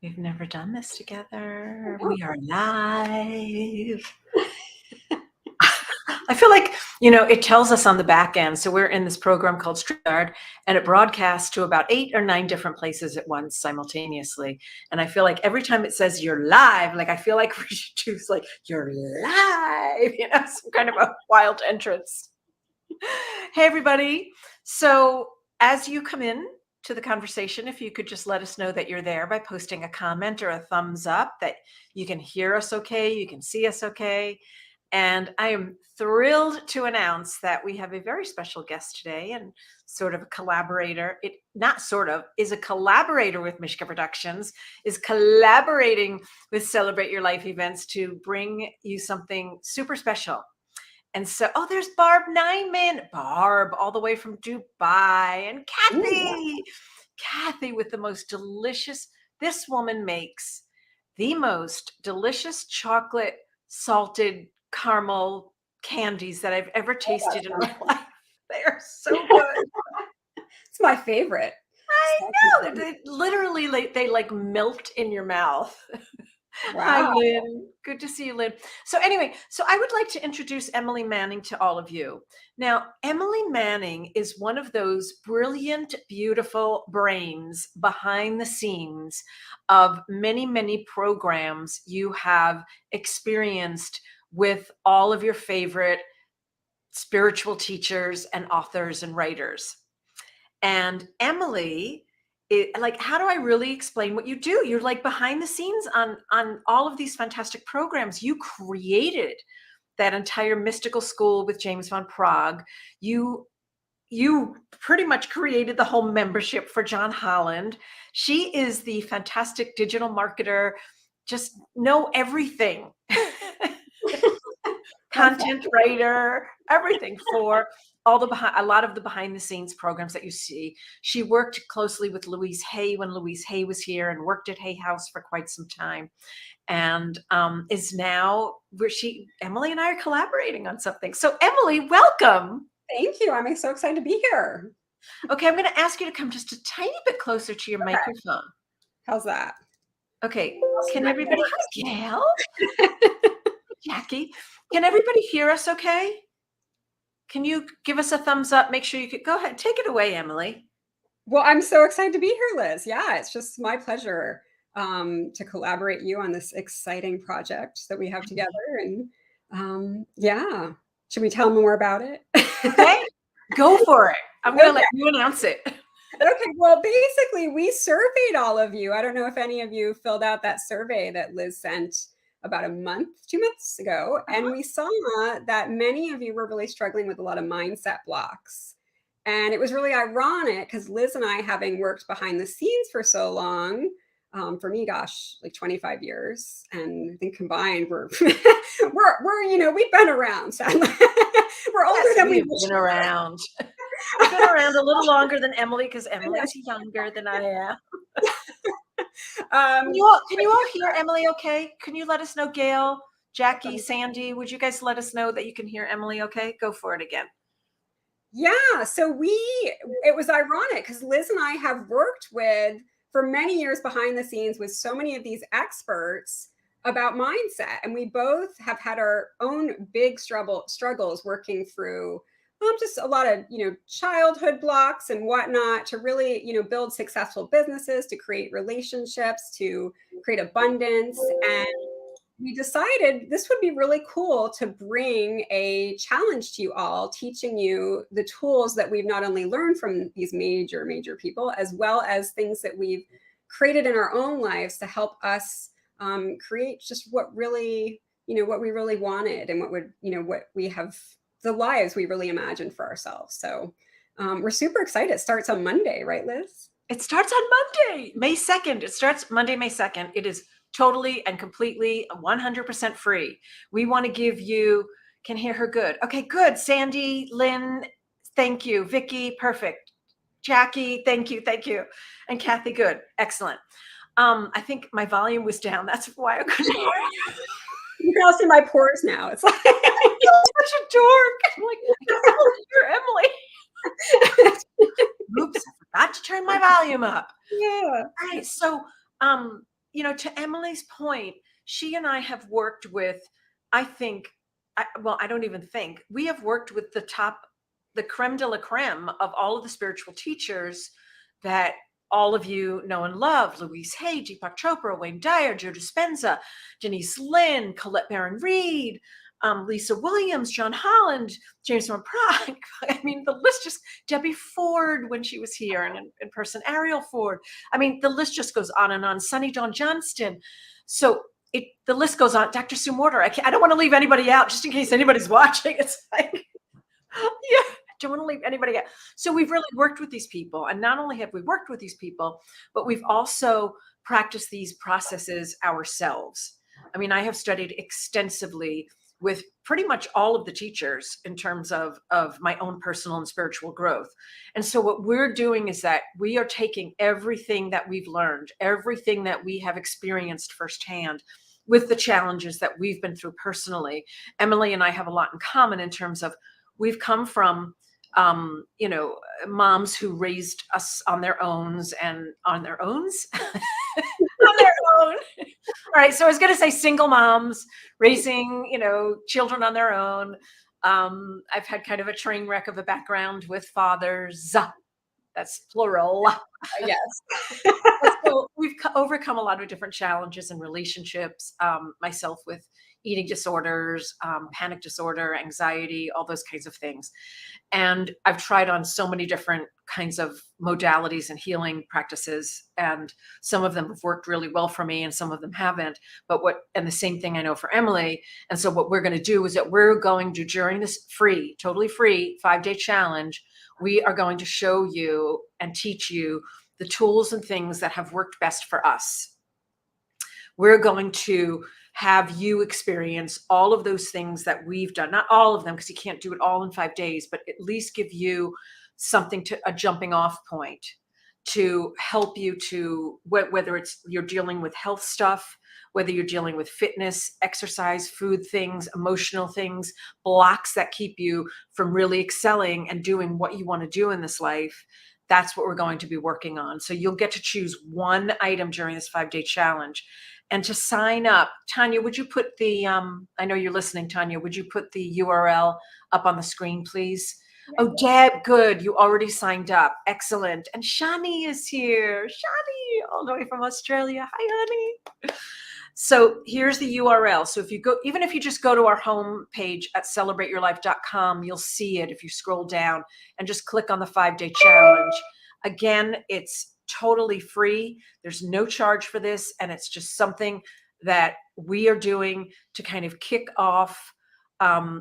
We've never done this together. We are live. I feel like, it tells us on the back end. So we're in this program called StreamYard, and it broadcasts to about 8 or 9 different places at once simultaneously. And I feel like every time it says you're live, I feel like we should choose you're live, some kind of a wild entrance. Hey, everybody. So as you come in to the conversation, if you could just let us know that you're there by posting a comment or a thumbs up, that you can hear us okay, you can see us okay. And I am thrilled to announce that we have a very special guest today, and sort of a collaborator. It not sort of is a collaborator with Mishka Productions, is collaborating with Celebrate Your Life events to bring you something super special. And so, there's Barb Nineman, Barb, all the way from Dubai, and Kathy with the most delicious. This woman makes the most delicious chocolate salted caramel candies that I've ever tasted in my life. They are so good. It's my favorite. I know. They literally, they melt in your mouth. Wow. Hi, Lynn. Good to see you, Lynn. So anyway, I would like to introduce Emily Manning to all of you. Now, Emily Manning is one of those brilliant, beautiful brains behind the scenes of many, many programs you have experienced with all of your favorite spiritual teachers and authors and writers. And Emily, how do I really explain what you do? You're behind the scenes on all of these fantastic programs. You created that entire mystical school with James Van Praagh. You pretty much created the whole membership for John Holland. She is the fantastic digital marketer, just know everything. Content writer, everything for a lot of the behind the scenes programs that you see. She worked closely with Louise Hay when Louise Hay was here, and worked at Hay House for quite some time, and is now Emily and I are collaborating on something. So Emily, welcome. Thank you. I'm so excited to be here. Okay, I'm going to ask you to come just a tiny bit closer to your microphone. How's that? Okay, can everybody Gail? Jackie, can everybody hear us okay? Can you give us a thumbs up? Make sure you could go ahead. Take it away, Emily. Well, I'm so excited to be here, Liz. Yeah, it's just my pleasure to collaborate you on this exciting project that we have together. And yeah, should we tell them more about it? Okay, go for it. I'm going to let you announce it. Okay, well, basically, we surveyed all of you. I don't know if any of you filled out that survey that Liz sent about 2 months ago. And we saw that many of you were really struggling with a lot of mindset blocks. And it was really ironic because Liz and I, having worked behind the scenes for so long, for me, gosh, 25 years, and I think combined, we're we've been around. Sadly. We're older than we've been around. I've been around a little longer than Emily, because Emily's younger than I am. Can you all hear Emily okay? Can you let us know, Gail, Jackie, Sandy? Would you guys let us know that you can hear Emily okay? Go for it again. Yeah, so it was ironic because Liz and I have worked for many years behind the scenes with so many of these experts about mindset. And we both have had our own big struggles working through just a lot of, childhood blocks and whatnot to really, build successful businesses, to create relationships, to create abundance. And we decided this would be really cool to bring a challenge to you all, teaching you the tools that we've not only learned from these major people, as well as things that we've created in our own lives to help us create just what really, what we really wanted, and what we have, the lives we really imagined for ourselves. So we're super excited. It starts on Monday, right, Liz? It starts on Monday, May 2nd. It starts Monday, May 2nd. It is totally and completely 100% free. We want to give you, can hear her good. Okay, good. Sandy, Lynn, thank you. Vicky, perfect. Jackie, thank you. And Kathy, good. Excellent. I think my volume was down. That's why I couldn't hear you. You can all see my pores now. It's like I feel such a dork. I'm like, I can hear Emily. Oops, I forgot to turn my volume up. Yeah. All right. So to Emily's point, she and I have worked with, I think, I don't even think, we have worked with the creme de la creme of all of the spiritual teachers that all of you know and love: Louise Hay, Deepak Chopra, Wayne Dyer, Joe Dispenza, Denise Lin, Colette Baron Reed, Lisa Williams, John Holland, James Van Prague. I mean, the list just, Debbie Ford when she was here, and in person, Ariel Ford. I mean, the list just goes on and on. Sunny Dawn Johnston. So the list goes on. Dr. Sue Morter. I don't want to leave anybody out, just in case anybody's watching. It's like, yeah, don't want to leave anybody out. So we've really worked with these people. And not only have we worked with these people, but we've also practiced these processes ourselves. I mean, I have studied extensively with pretty much all of the teachers in terms of my own personal and spiritual growth. And so what we're doing is that we are taking everything that we've learned, everything that we have experienced firsthand with the challenges that we've been through personally. Emily and I have a lot in common in terms of we've come from, moms who raised us on their own. On their own. All right. So I was going to say single moms raising, children on their own. I've had kind of a train wreck of a background with fathers. That's plural. Yes. So we've overcome a lot of different challenges and relationships, myself with eating disorders, panic disorder, anxiety, all those kinds of things. And I've tried on so many different kinds of modalities and healing practices. And some of them have worked really well for me and some of them haven't. And the same thing I know for Emily. And so what we're going to do is that we're going to, during this totally free 5-day challenge, we are going to show you and teach you the tools and things that have worked best for us. We're going to have you experience all of those things that we've done, not all of them, because you can't do it all in 5 days, but at least give you something a jumping off point to help you to, whether it's you're dealing with health stuff, whether you're dealing with fitness, exercise, food things, emotional things, blocks that keep you from really excelling and doing what you want to do in this life. That's what we're going to be working on. So you'll get to choose one item during this 5-day challenge. And to sign up, Tanya, would you put I know you're listening, Tanya, would you put the URL up on the screen, please? Oh, Deb, good. You already signed up. Excellent. And Shani is here. Shani, all the way from Australia. Hi, honey. So here's the URL. So even if you just go to our home page at celebrateyourlife.com, you'll see it if you scroll down and just click on the 5-day challenge. Again, it's totally free. There's no charge for this. And it's just something that we are doing to kind of kick off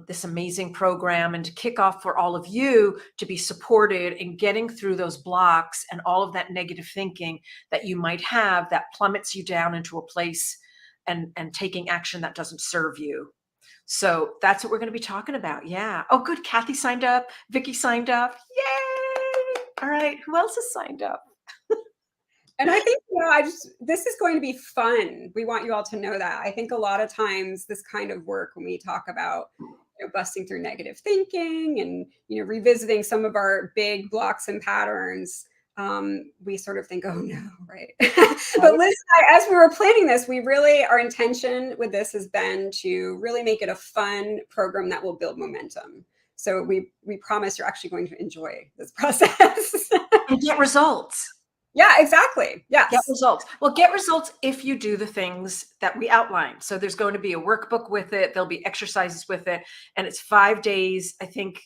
this amazing program and to kick off for all of you to be supported in getting through those blocks and all of that negative thinking that you might have that plummets you down into a place and taking action that doesn't serve you. So that's what we're going to be talking about. Yeah. Oh, good. Kathy signed up. Vicky signed up. Yay. All right. Who else has signed up? And I think, this is going to be fun. We want you all to know that. I think a lot of times this kind of work, when we talk about busting through negative thinking and, revisiting some of our big blocks and patterns, we sort of think, oh no, right? But Liz and I, as we were planning this, our intention with this has been to really make it a fun program that will build momentum. So we promise you're actually going to enjoy this process. And get results. Yeah, exactly. Yes. Get results. Well, get results if you do the things that we outlined. So there's going to be a workbook with it. There'll be exercises with it. And it's 5 days. I think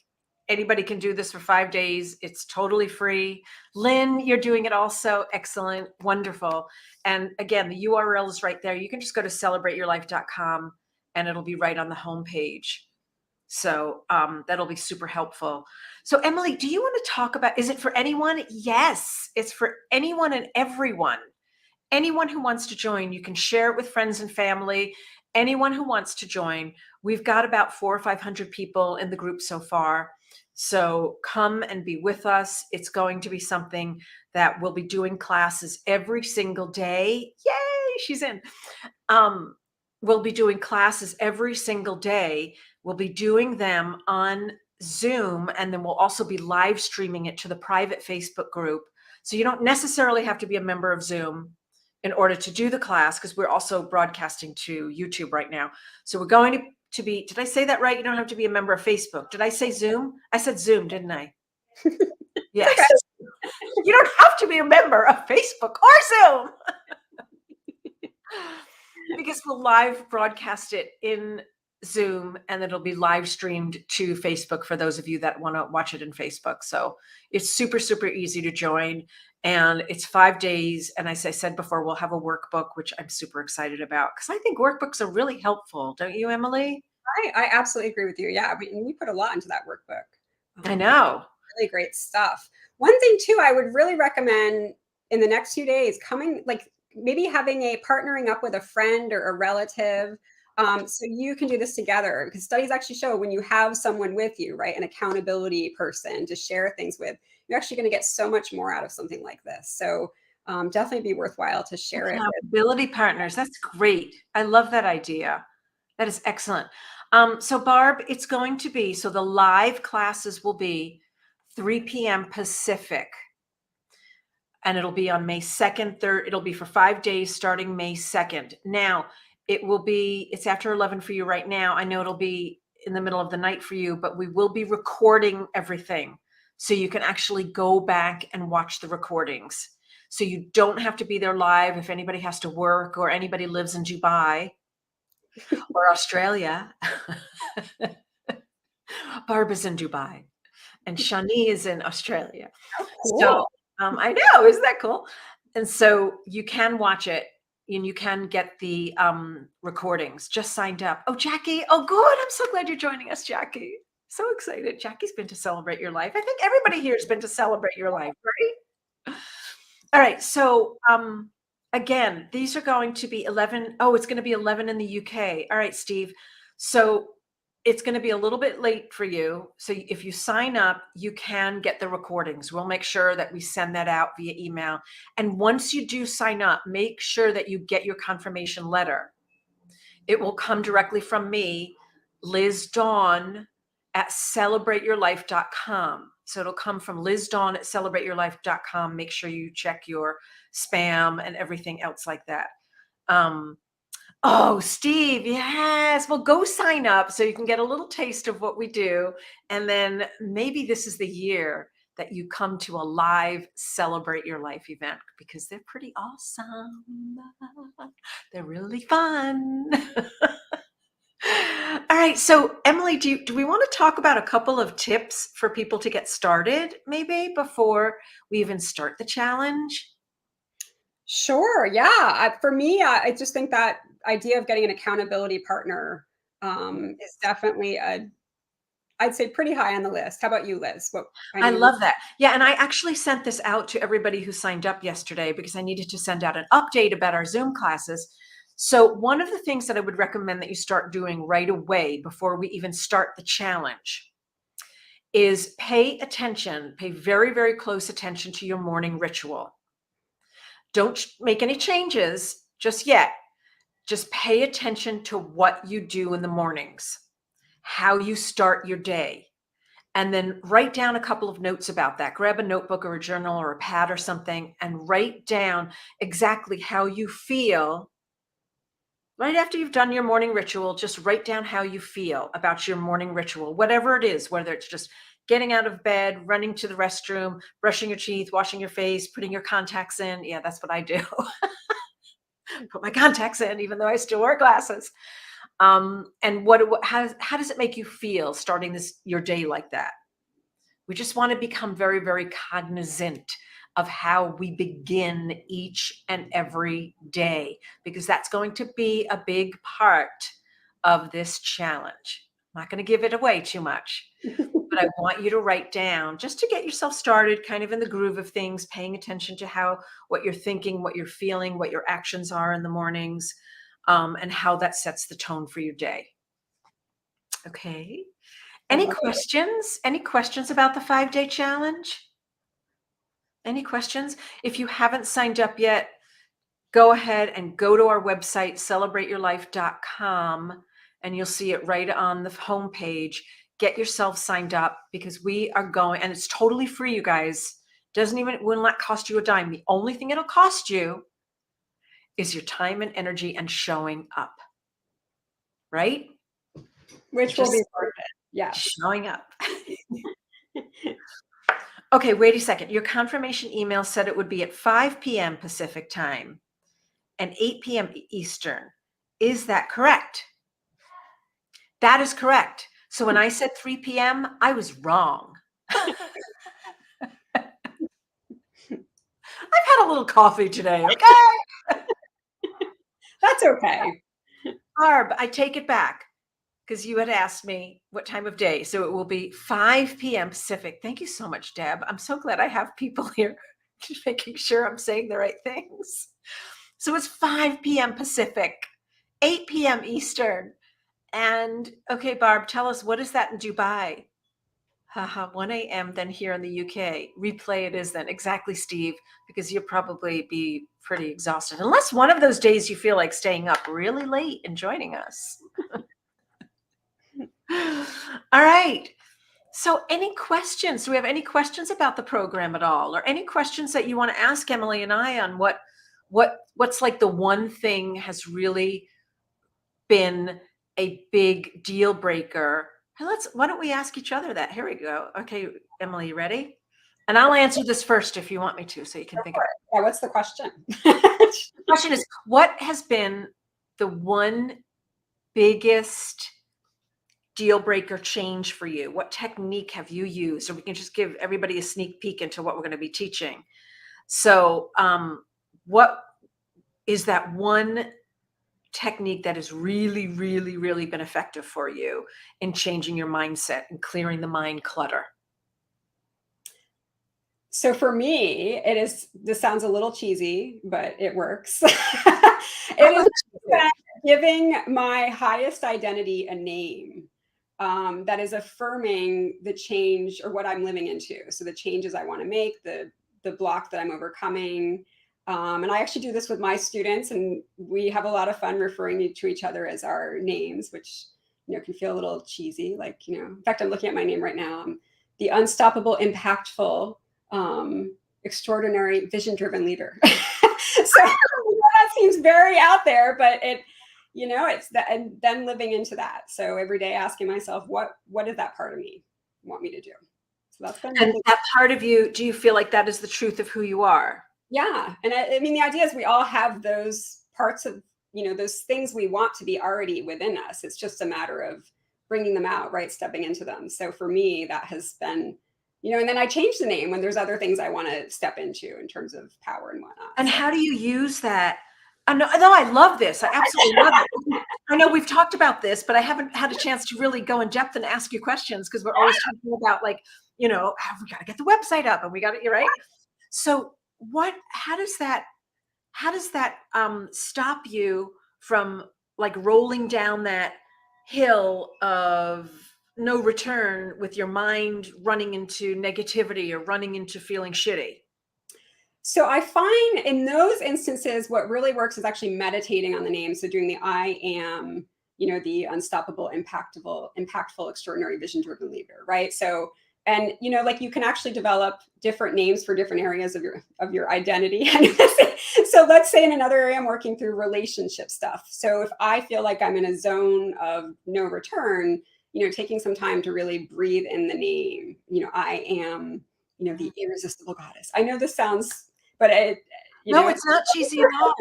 anybody can do this for 5 days. It's totally free. Lynn, you're doing it also. Excellent. Wonderful. And again, the URL is right there. You can just go to celebrateyourlife.com and it'll be right on the homepage. So that'll be super helpful. So Emily, do you want to talk about, is it for anyone? Yes, it's for anyone and everyone. Anyone who wants to join, you can share it with friends and family. Anyone who wants to join. We've got about 400 or 500 people in the group so far. So come and be with us. It's going to be something that we'll be doing classes every single day. Yay, she's in. We'll be doing classes every single day. We'll be doing them on Zoom, and then we'll also be live streaming it to the private Facebook group. So you don't necessarily have to be a member of Zoom in order to do the class, because we're also broadcasting to YouTube right now. So we're going to be, did I say that right? You don't have to be a member of Facebook. Did I say Zoom? I said Zoom, didn't I? Yes. Okay. You don't have to be a member of Facebook or Zoom. Because we'll live broadcast it in Zoom, and it'll be live streamed to Facebook for those of you that want to watch it in Facebook. So it's super, super easy to join. And it's 5 days. And as I said before, we'll have a workbook, which I'm super excited about because I think workbooks are really helpful. Don't you, Emily? I absolutely agree with you. Yeah, we put a lot into that workbook. I know. Really great stuff. One thing too, I would really recommend in the next few days coming, like maybe having a partnering up with a friend or a relative. So you can do this together, because studies actually show when you have someone with you, right, an accountability person to share things with, you're actually going to get so much more out of something like this. So definitely be worthwhile to share it. Accountability partners. That's great. I love that idea. That is excellent. So Barb, it's going to be, so the live classes will be 3 p.m. Pacific. And it'll be on May 2nd, 3rd. It'll be for 5 days starting May 2nd. Now, it's after 11 for you right now. I know it'll be in the middle of the night for you, but we will be recording everything. So you can actually go back and watch the recordings. So you don't have to be there live if anybody has to work or anybody lives in Dubai or Australia. Barb is in Dubai and Shani is in Australia. Oh, cool. So I know, isn't that cool? And so you can watch it and you can get the recordings. Just signed up. Oh, Jackie. Oh, good. I'm so glad you're joining us, Jackie. So excited. Jackie's been to Celebrate Your Life. I think everybody here has been to Celebrate Your Life, right? All right. So again, these are going to be 11. Oh, it's going to be 11 in the UK. All right, Steve. So it's going to be a little bit late for you. So if you sign up, you can get the recordings. We'll make sure that we send that out via email. And once you do sign up, make sure that you get your confirmation letter. It will come directly from me, Liz Dawn at celebrateyourlife.com. So it'll come from Liz Dawn at celebrateyourlife.com. Make sure you check your spam and everything else like that. Oh, Steve, yes. Well, go sign up so you can get a little taste of what we do. And then maybe this is the year that you come to a live Celebrate Your Life event, because they're pretty awesome. They're really fun. All right. So, Emily, do we want to talk about a couple of tips for people to get started, maybe before we even start the challenge? Sure. Yeah. For me, I just think that idea of getting an accountability partner is definitely I'd say pretty high on the list. How about you, Liz? I love that. Yeah. And I actually sent this out to everybody who signed up yesterday because I needed to send out an update about our Zoom classes. So one of the things that I would recommend that you start doing right away before we even start the challenge is pay very, very close attention to your morning ritual. Don't make any changes just yet. Just pay attention to what you do in the mornings, how you start your day, and then write down a couple of notes about that. Grab a notebook or a journal or a pad or something and write down exactly how you feel. Right after you've done your morning ritual, just write down how you feel about your morning ritual, whatever it is, whether it's just getting out of bed, running to the restroom, brushing your teeth, washing your face, putting your contacts in. Yeah, that's what I do. Put my contacts in, even though I still wear glasses. And how does it make you feel starting your day like that? We just want to become very, very cognizant of how we begin each and every day, because that's going to be a big part of this challenge. I'm not going to give it away too much, but I want you to write down just to get yourself started kind of in the groove of things, paying attention to what you're thinking, what you're feeling, what your actions are in the mornings, and how that sets the tone for your day. Okay. Any questions? Any questions about the 5-day challenge? Any questions? If you haven't signed up yet, go ahead and go to our website, celebrateyourlife.com, and you'll see it right on the homepage. Get yourself signed up because we are going, and it's totally free, you guys. Will not cost you a dime. The only thing it'll cost you is your time and energy and showing up, right? Which will be important. Yes. Showing up. Okay, wait a second. Your confirmation email said it would be at 5 p.m. Pacific time and 8 p.m. Eastern. Is that correct? That is correct. So when I said 3 p.m., I was wrong. I've had a little coffee today, okay? That's okay. Barb, I take it back because you had asked me what time of day. So it will be 5 p.m. Pacific. Thank you so much, Deb. I'm so glad I have people here just making sure I'm saying the right things. So it's 5 p.m. Pacific, 8 p.m. Eastern. And okay, Barb, tell us, what is that in Dubai? Haha, 1 a.m. then here in the UK. Replay it is then. Exactly, Steve, because you'll probably be pretty exhausted. Unless one of those days you feel like staying up really late and joining us. All right. So any questions? Do we have any questions about the program at all? Or any questions that you want to ask Emily and I on what's like the one thing has really been a big deal breaker? Why don't we ask each other that? Here we go. Okay, Emily, you ready? And I'll answer this first if you want me to, so you can think of it. Yeah, what's the question? The question is, what has been the one biggest deal breaker change for you? What technique have you used? Or we can just give everybody a sneak peek into what we're going to be teaching. So what is that one technique that has really, really, really been effective for you in changing your mindset and clearing the mind clutter? So for me, this sounds a little cheesy, but it works. Giving my highest identity a name that is affirming the change or what I'm living into. So the changes I want to make, the block that I'm overcoming. And I actually do this with my students, and we have a lot of fun referring to each other as our names, which, can feel a little cheesy. Like, in fact, I'm looking at my name right now. I'm the unstoppable, impactful, extraordinary, vision-driven leader. So that seems very out there, but it's that, and then living into that. So every day asking myself, what does that part of me want me to do? So that's been. And that part of you, do you feel like that is the truth of who you are? Yeah. And I mean, the idea is we all have those parts of, those things we want to be already within us. It's just a matter of bringing them out, right? Stepping into them. So for me, that has been, and then I change the name when there's other things I want to step into in terms of power and whatnot. And how do you use that? I know I love this. I absolutely love it. I know we've talked about this, but I haven't had a chance to really go in depth and ask you questions because we're always talking about we got to get the website up and we got it, you're right. So how does that stop you from like rolling down that hill of no return with your mind running into negativity or running into feeling shitty? So I find in those instances, what really works is actually meditating on the name. So doing the I am, the unstoppable, impactful, extraordinary, vision-driven leader, right? So, and you can actually develop different names for different areas of your identity. So let's say in another area I'm working through relationship stuff. So if I feel like I'm in a zone of no return, taking some time to really breathe in the name, I am, the irresistible goddess. I know this sounds, but it's not cheesy at all.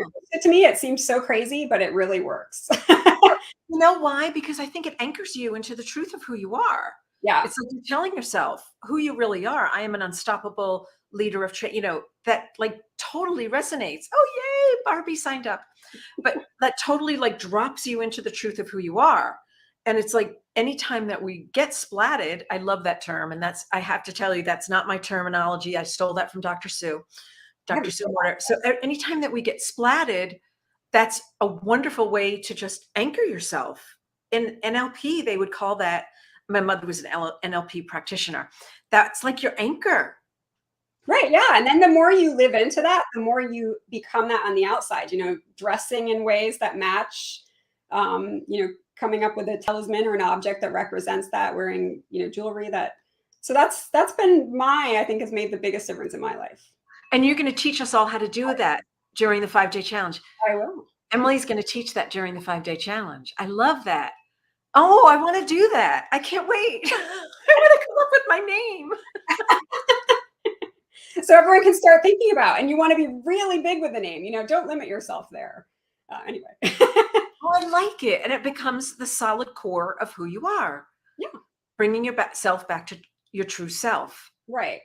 To me, it seems so crazy, but it really works. You know why? Because I think it anchors you into the truth of who you are. Yeah. It's like you're telling yourself who you really are. I am an unstoppable leader of that like totally resonates. Oh, yay, Barbie signed up. But that totally like drops you into the truth of who you are. And it's like anytime that we get splatted, I love that term. And I have to tell you, that's not my terminology. I stole that from Dr. Sue Morter. So anytime that we get splatted, that's a wonderful way to just anchor yourself. In NLP, they would call that, my mother was an NLP practitioner. That's like your anchor. Right. Yeah. And then the more you live into that, the more you become that on the outside, dressing in ways that match, coming up with a talisman or an object that represents that, wearing, jewelry so that's been I think has made the biggest difference in my life. And you're going to teach us all how to do that. during the 5-day challenge. I will. Emily's going to teach that during the 5-day challenge. I love that. Oh, I want to do that. I can't wait. I want to come up with my name. So everyone can start thinking about, and you want to be really big with the name, you know, don't limit yourself there. Anyway. Oh, I like it. And it becomes the solid core of who you are. Yeah. Bringing yourself back to your true self. Right.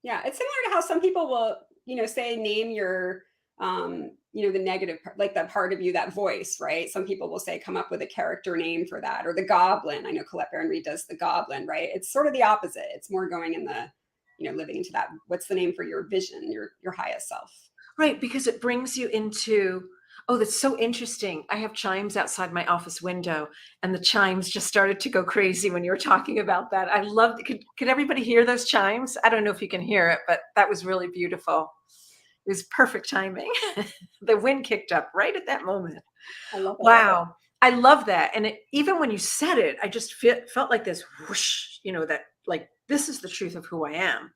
Yeah. It's similar to how some people will, you know, say, name your, you know, the negative part, like that part of you, that voice, right? Some people will say, come up with a character name for that, or the goblin. I know Colette Baron Reid does the goblin, right? It's sort of the opposite. It's more going in the, you know, living into that. What's the name for your vision, your highest self? Right. Because it brings you into, oh, that's so interesting. I have chimes outside my office window, and the chimes just started to go crazy when you were talking about that. I loved it. Could everybody hear those chimes? I don't know if you can hear it, but that was really beautiful. It was perfect timing. The wind kicked up right at that moment. I love that. Wow. I love that. And even when you said it, I just felt like this whoosh, you know, that like, this is the truth of who I am.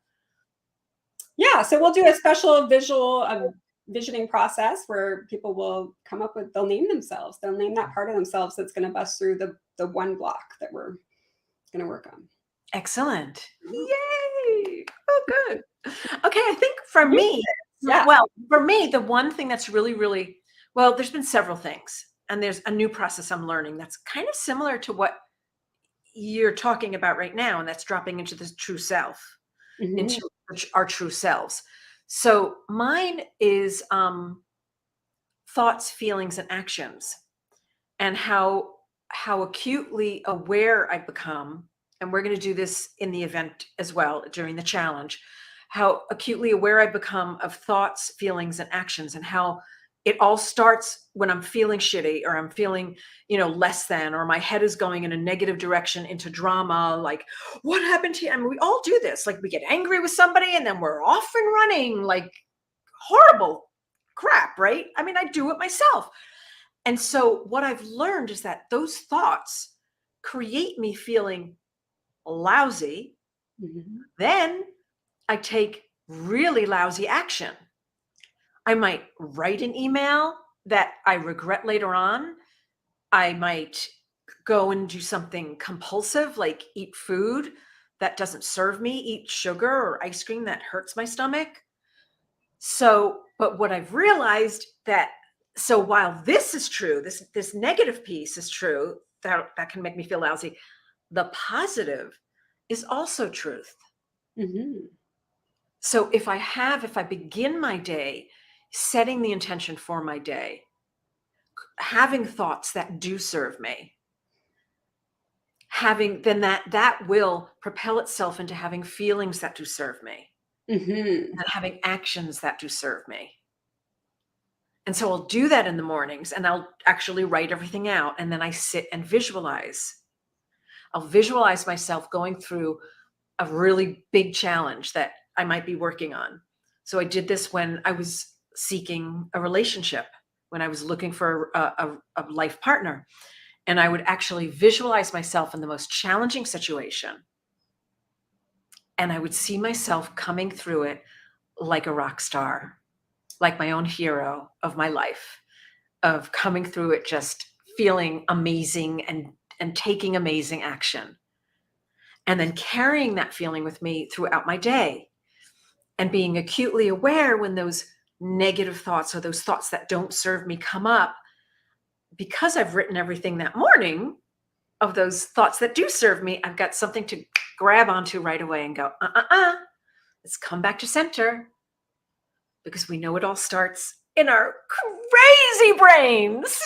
Yeah. So we'll do a special visual visioning process where people will come up with, they'll name themselves. They'll name that part of themselves that's going to bust through the one block that we're going to work on. Excellent. Yay. Oh, good. Okay. I think for me, yeah. Well, for me, the one thing that's really, well, there's been several things, and there's a new process I'm learning that's kind of similar to what you're talking about right now. And that's dropping into the true self, into our true selves. So mine is thoughts, feelings, and actions, and how acutely aware I become. And we're going to do this in the event as well during the challenge. How acutely aware I become of thoughts, feelings, and actions, and how it all starts when I'm feeling shitty, or I'm feeling, you know, less than, or my head is going in a negative direction into drama. Like, what happened to you? I mean, we all do this. Like, we get angry with somebody and then we're off and running, like horrible crap, right? I mean, I do it myself. And so what I've learned is that those thoughts create me feeling lousy. Then I take really lousy action. I might write an email that I regret later on. I might go and do something compulsive, like eat food that doesn't serve me, eat sugar or ice cream that hurts my stomach. So, but what I've realized so while this is true, this negative piece is true, that can make me feel lousy, the positive is also truth. So if I begin my day setting the intention for my day, having thoughts that do serve me, then that will propel itself into having feelings that do serve me, and having actions that do serve me. And so I'll do that in the mornings, and I'll actually write everything out, and then I sit and visualize. I'll visualize myself going through a really big challenge that I might be working on. So I did this when I was seeking a relationship, when I was looking for a life partner. And I would actually visualize myself in the most challenging situation. And I would see myself coming through it like a rock star, like my own hero of my life, of coming through it just feeling amazing and taking amazing action. And then carrying that feeling with me throughout my day, and being acutely aware when those negative thoughts or those thoughts that don't serve me come up, because I've written everything that morning of those thoughts that do serve me. I've got something to grab onto right away and go, let's come back to center, because we know it all starts in our crazy brains.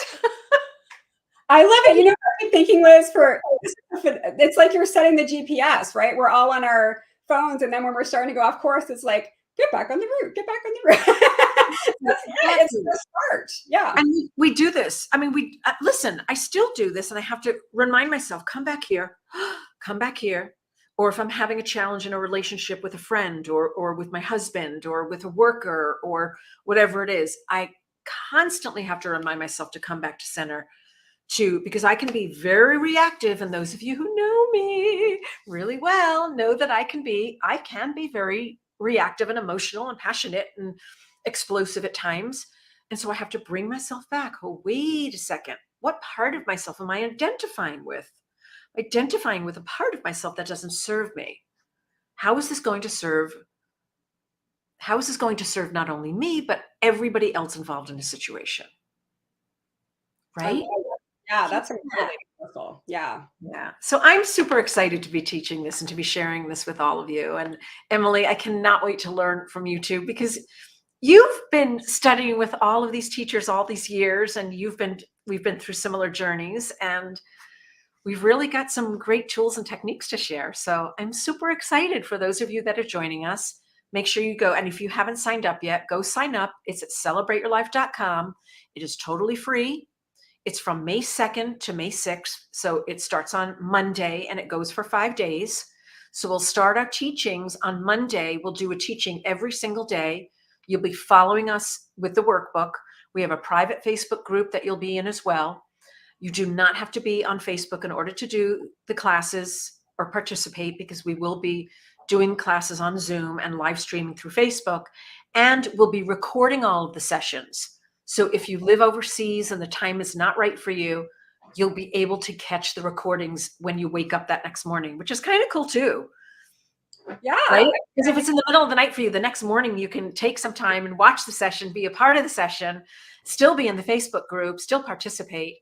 I love it. You know, I've been thinking, Liz, it's like you're setting the GPS, right? We're all on our phones, and then when we're starting to go off course, it's like, get back on the route, get back on the route. It's the start. Yeah. And we do this. I mean, listen, I still do this, and I have to remind myself, come back here, come back here. Or if I'm having a challenge in a relationship with a friend, or with my husband, or with a worker, or whatever it is, I constantly have to remind myself to come back to center, because I can be very reactive. And those of you who know me really well know that I can be very reactive and emotional and passionate, and explosive at times. And so I have to bring myself back. Oh, wait a second. What part of myself am I identifying with? Identifying with a part of myself that doesn't serve me. How is this going to serve? How is this going to serve not only me, but everybody else involved in the situation? Right? Yeah, that's really powerful. Yeah. Yeah. So I'm super excited to be teaching this and to be sharing this with all of you. And Emily, I cannot wait to learn from you too, because you've been studying with all of these teachers all these years, and we've been through similar journeys, and we've really got some great tools and techniques to share. So I'm super excited for those of you that are joining us. Make sure you go. And if you haven't signed up yet, go sign up. It's at celebrateyourlife.com. It is totally free. It's from May 2nd to May 6th. So it starts on Monday and it goes for 5 days. So we'll start our teachings on Monday. We'll do a teaching every single day. You'll be following us with the workbook. We have a private Facebook group that you'll be in as well. You do not have to be on Facebook in order to do the classes or participate, because we will be doing classes on Zoom and live streaming through Facebook, and we'll be recording all of the sessions. So if you live overseas and the time is not right for you, you'll be able to catch the recordings when you wake up that next morning, which is kind of cool too. Yeah. Right? Because if it's in the middle of the night for you, the next morning you can take some time and watch the session, be a part of the session, still be in the Facebook group, still participate,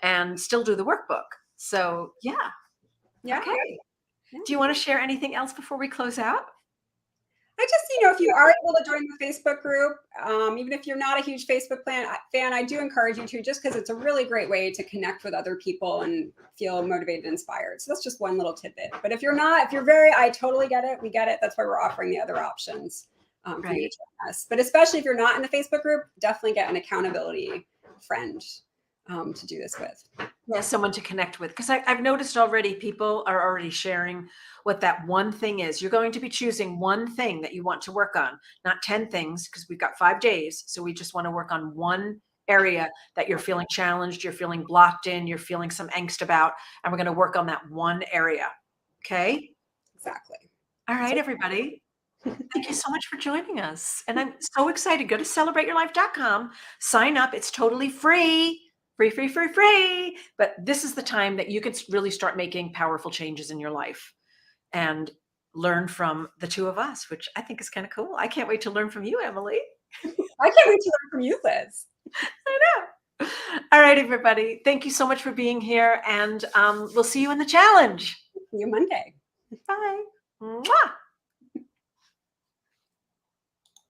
and still do the workbook. So yeah. Okay. Yeah. Do you want to share anything else before we close out? I just, if you are able to join the Facebook group, even if you're not a huge Facebook fan, I do encourage you to, just because it's a really great way to connect with other people and feel motivated and inspired. So that's just one little tidbit. But if you're not, I totally get it. We get it. That's why we're offering the other options for you to join us. But especially if you're not in the Facebook group, definitely get an accountability friend to do this with. Yeah, someone to connect with. Because I've noticed already people are already sharing what that one thing is. You're going to be choosing one thing that you want to work on, not 10 things, because we've got 5 days. So we just want to work on one area that you're feeling challenged, you're feeling blocked in, you're feeling some angst about, and we're going to work on that one area. Okay? Exactly. All right, everybody. Thank you so much for joining us. And I'm so excited. Go to celebrateyourlife.com, sign up. It's totally free. Free. But this is the time that you can really start making powerful changes in your life and learn from the two of us, which I think is kind of cool. I can't wait to learn from you, Emily. I can't wait to learn from you, Liz. I know. All right, everybody. Thank you so much for being here. And we'll see you in the challenge. See you Monday. Bye. Mwah.